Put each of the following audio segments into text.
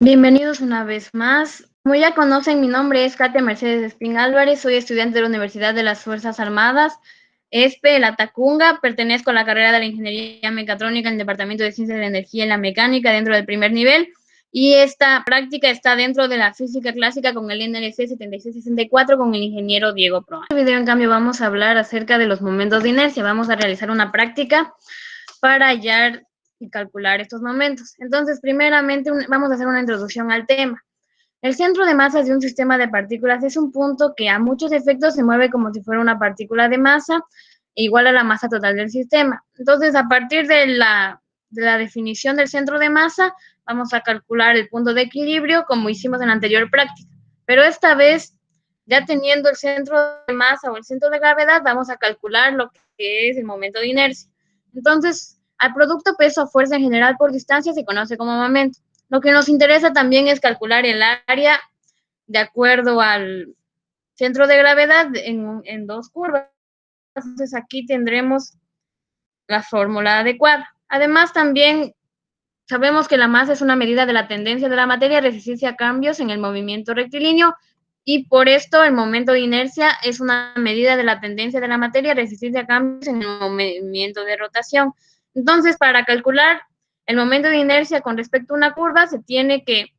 Bienvenidos una vez más. Como ya conocen, mi nombre es Katia Mercedes Espín Álvarez, soy estudiante de la Universidad de las Fuerzas Armadas, ESPE, La Tacunga, pertenezco a la carrera de la Ingeniería Mecatrónica en el Departamento de Ciencias de la Energía y la Mecánica dentro del primer nivel, y esta práctica está dentro de la física clásica con el NLC 7664 con el ingeniero Diego Proa. En este video, en cambio, vamos a hablar acerca de los momentos de inercia. Vamos a realizar una práctica para hallar y calcular estos momentos. Entonces, primeramente, vamos a hacer una introducción al tema. El centro de masas de un sistema de partículas es un punto que a muchos efectos se mueve como si fuera una partícula de masa igual a la masa total del sistema. Entonces, a partir de la definición del centro de masa, vamos a calcular el punto de equilibrio como hicimos en la anterior práctica. Pero esta vez, ya teniendo el centro de masa o el centro de gravedad, vamos a calcular lo que es el momento de inercia. Entonces, al producto peso-fuerza en general por distancia se conoce como momento. Lo que nos interesa también es calcular el área de acuerdo al centro de gravedad en dos curvas. Entonces, aquí tendremos la fórmula adecuada. Además, también sabemos que la masa es una medida de la tendencia de la materia a resistirse a cambios en el movimiento rectilíneo, y por esto el momento de inercia es una medida de la tendencia de la materia a resistirse a cambios en el movimiento de rotación. Entonces, para calcular el momento de inercia con respecto a una curva, se tiene que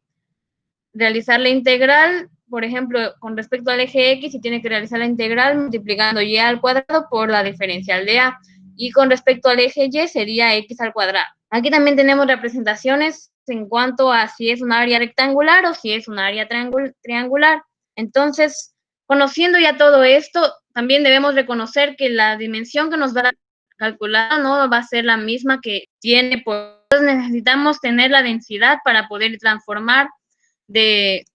realizar la integral, por ejemplo, con respecto al eje X, se tiene que realizar la integral multiplicando y al cuadrado por la diferencial de A. Y con respecto al eje Y sería X al cuadrado. Aquí también tenemos representaciones en cuanto a si es un área rectangular o si es un área triangular. Entonces, conociendo ya todo esto, también debemos reconocer que la dimensión que nos va a calcular no va a ser la misma que tiene. Pues necesitamos tener la densidad para poder transformar de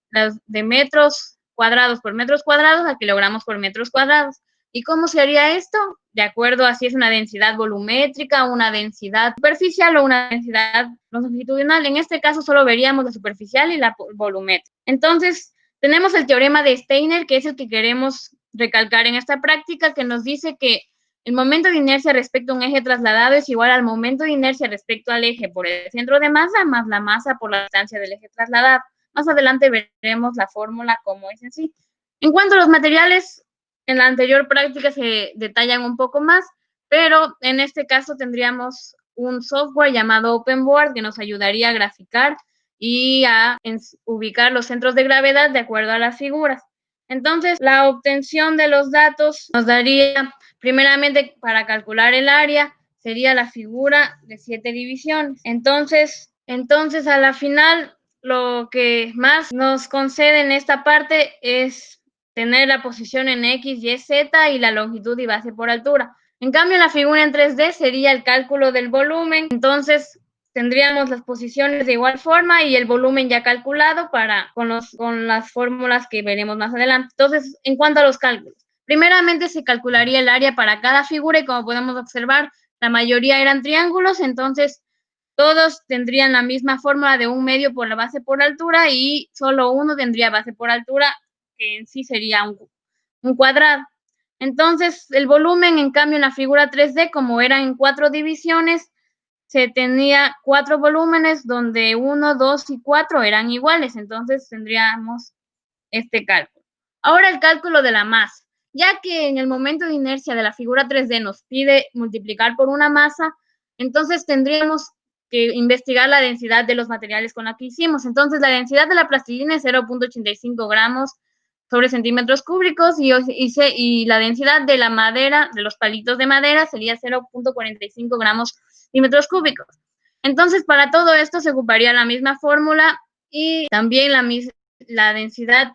metros cuadrados por metros cuadrados a kilogramos por metros cuadrados. ¿Y cómo se haría esto? De acuerdo a si es una densidad volumétrica, una densidad superficial o una densidad longitudinal. En este caso solo veríamos la superficial y la volumétrica. Entonces, tenemos el teorema de Steiner, que es el que queremos recalcar en esta práctica, que nos dice que el momento de inercia respecto a un eje trasladado es igual al momento de inercia respecto al eje por el centro de masa más la masa por la distancia del eje trasladado. Más adelante veremos la fórmula como es en sí. En cuanto a los materiales, en la anterior práctica se detallan un poco más, pero en este caso tendríamos un software llamado OpenBoard que nos ayudaría a graficar y a ubicar los centros de gravedad de acuerdo a las figuras. Entonces, la obtención de los datos nos daría, primeramente, para calcular el área, sería la figura de 7 divisiones. Entonces, a la final, lo que más nos concede en esta parte es tener la posición en X, Y, Z y la longitud y base por altura. En cambio, en la figura en 3D sería el cálculo del volumen. Entonces, tendríamos las posiciones de igual forma y el volumen ya calculado con las fórmulas que veremos más adelante. Entonces, en cuanto a los cálculos, primeramente se calcularía el área para cada figura y como podemos observar, la mayoría eran triángulos, entonces todos tendrían la misma fórmula de 1/2 por la base por altura y solo uno tendría base por altura, que en sí sería un cuadrado. Entonces, el volumen, en cambio, en la figura 3D, como eran en 4 divisiones, se tenía 4 volúmenes donde 1, 2 y 4 eran iguales. Entonces, tendríamos este cálculo. Ahora el cálculo de la masa. Ya que en el momento de inercia de la figura 3D nos pide multiplicar por una masa, entonces tendríamos que investigar la densidad de los materiales con la que hicimos. Entonces, la densidad de la plastilina es 0.85 gramos sobre centímetros cúbicos y la densidad de la madera, de los palitos de madera, sería 0.45 gramos centímetros cúbicos. Entonces, para todo esto se ocuparía la misma fórmula y también la densidad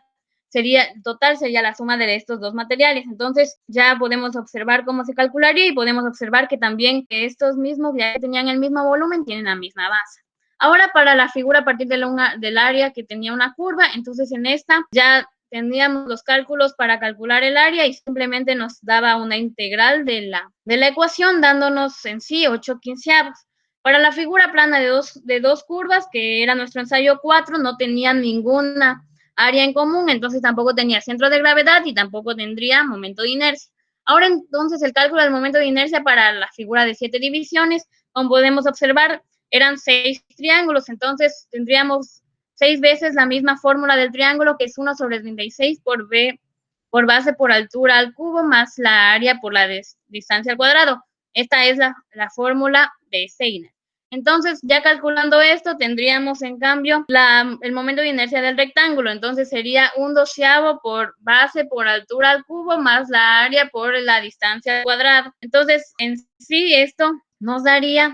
total sería la suma de estos dos materiales. Entonces, ya podemos observar cómo se calcularía y podemos observar que también estos mismos, ya que tenían el mismo volumen, tienen la misma base. Ahora, para la figura a partir del área que tenía una curva, entonces en esta ya teníamos los cálculos para calcular el área y simplemente nos daba una integral de la ecuación, dándonos en sí 8/15. Para la figura plana de dos curvas, que era nuestro ensayo 4, no tenían ninguna área en común, entonces tampoco tenía centro de gravedad y tampoco tendría momento de inercia. Ahora entonces el cálculo del momento de inercia para la figura de 7 divisiones, como podemos observar, eran 6 triángulos, entonces tendríamos 6 veces la misma fórmula del triángulo, que es 1 sobre 36 por b por base por altura al cubo más la área por la distancia al cuadrado. Esta es la fórmula de Steiner. Entonces, ya calculando esto, tendríamos en cambio el momento de inercia del rectángulo. Entonces, sería 1/12 por base por altura al cubo más la área por la distancia al cuadrado. Entonces, en sí, esto nos daría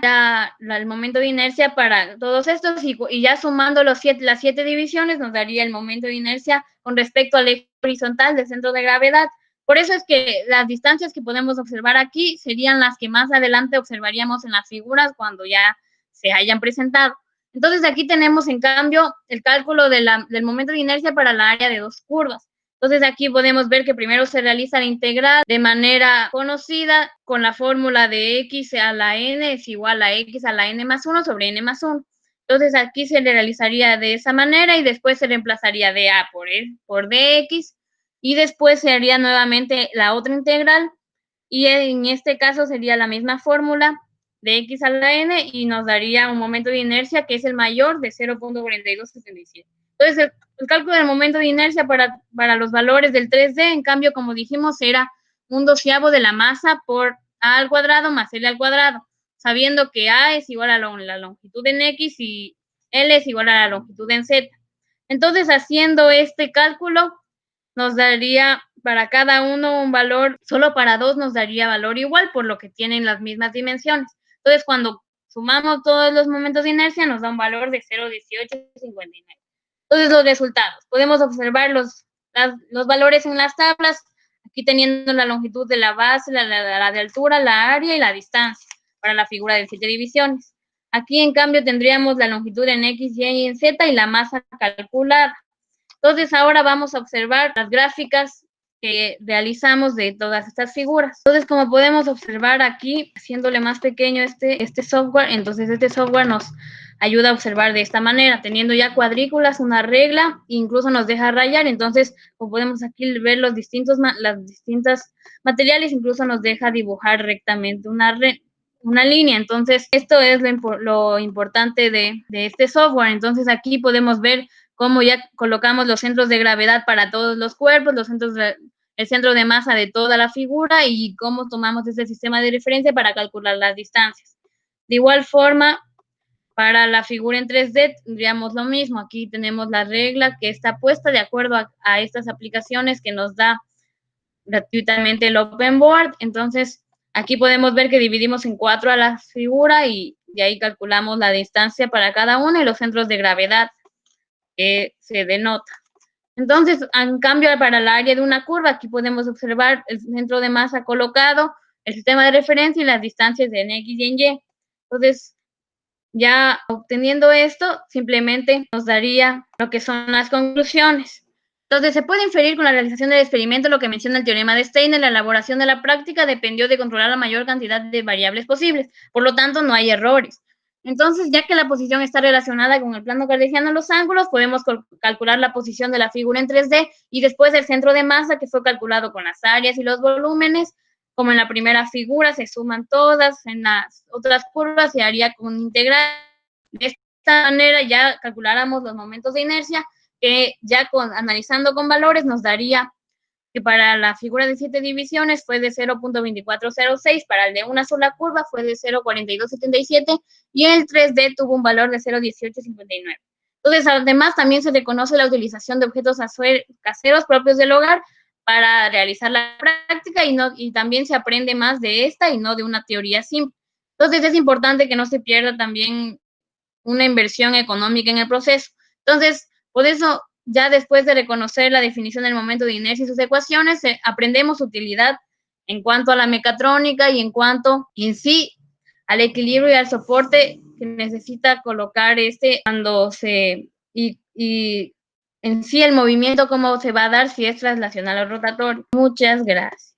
el momento de inercia para todos estos y ya sumando las 7 divisiones nos daría el momento de inercia con respecto al eje horizontal del centro de gravedad. Por eso es que las distancias que podemos observar aquí serían las que más adelante observaríamos en las figuras cuando ya se hayan presentado. Entonces, aquí tenemos, en cambio, el cálculo del momento de inercia para la área de 2 curvas. Entonces, aquí podemos ver que primero se realiza la integral de manera conocida con la fórmula de x a la n es igual a x a la n más 1 sobre n más 1. Entonces, aquí se le realizaría de esa manera y después se reemplazaría dA por dx y después se haría nuevamente la otra integral y en este caso sería la misma fórmula de x a la n y nos daría un momento de inercia que es el mayor de 0.4277. Entonces, el cálculo del momento de inercia para los valores del 3D, en cambio, como dijimos, era 1/12 de la masa por a al cuadrado más L al cuadrado, sabiendo que A es igual a la longitud en X y L es igual a la longitud en Z. Entonces, haciendo este cálculo, nos daría para cada uno un valor, solo para 2 nos daría valor igual, por lo que tienen las mismas dimensiones. Entonces, cuando sumamos todos los momentos de inercia, nos da un valor de 0.1859. Entonces, los resultados. Podemos observar los valores en las tablas, aquí teniendo la longitud de la base, la de altura, la área y la distancia, para la figura de 7 divisiones. Aquí, en cambio, tendríamos la longitud en X, Y en Z y la masa calculada. Entonces, ahora vamos a observar las gráficas que realizamos de todas estas figuras. Entonces, como podemos observar aquí, haciéndole más pequeño este software, entonces este software nos ayuda a observar de esta manera, teniendo ya cuadrículas, una regla, incluso nos deja rayar. Entonces, como podemos aquí ver las distintas materiales, incluso nos deja dibujar rectamente una línea. Entonces, esto es lo importante de este software. Entonces, aquí podemos ver cómo ya colocamos los centros de gravedad para todos los cuerpos, el centro de masa de toda la figura y cómo tomamos este sistema de referencia para calcular las distancias. De igual forma, para la figura en 3D tendríamos lo mismo. Aquí tenemos la regla que está puesta de acuerdo a estas aplicaciones que nos da gratuitamente el Open Board. Entonces, aquí podemos ver que dividimos en 4 a la figura y de ahí calculamos la distancia para cada una y los centros de gravedad que se denota. Entonces, en cambio, para el área de una curva, aquí podemos observar el centro de masa colocado, el sistema de referencia y las distancias en X y en Y. Entonces, ya obteniendo esto, simplemente nos daría lo que son las conclusiones. Entonces, se puede inferir con la realización del experimento lo que menciona el teorema de Steiner. La elaboración de la práctica dependió de controlar la mayor cantidad de variables posibles. Por lo tanto, no hay errores. Entonces, ya que la posición está relacionada con el plano cartesiano de los ángulos, podemos calcular la posición de la figura en 3D y después el centro de masa, que fue calculado con las áreas y los volúmenes. Como en la primera figura, se suman todas, en las otras curvas se haría con integral. De esta manera ya calculáramos los momentos de inercia, que ya analizando con valores nos daría que para la figura de 7 divisiones fue de 0.2406, para el de una sola curva fue de 0.4277 y el 3D tuvo un valor de 0.1859. Entonces, además, también se reconoce la utilización de objetos caseros propios del hogar para realizar la práctica y también se aprende más de esta y no de una teoría simple. Entonces, es importante que no se pierda también una inversión económica en el proceso. Entonces, por eso, ya después de reconocer la definición del momento de inercia y sus ecuaciones, aprendemos utilidad en cuanto a la mecatrónica y en cuanto en sí al equilibrio y al soporte que necesita colocar cuando y en sí el movimiento, cómo se va a dar, si es traslacional o rotatorio. Muchas gracias.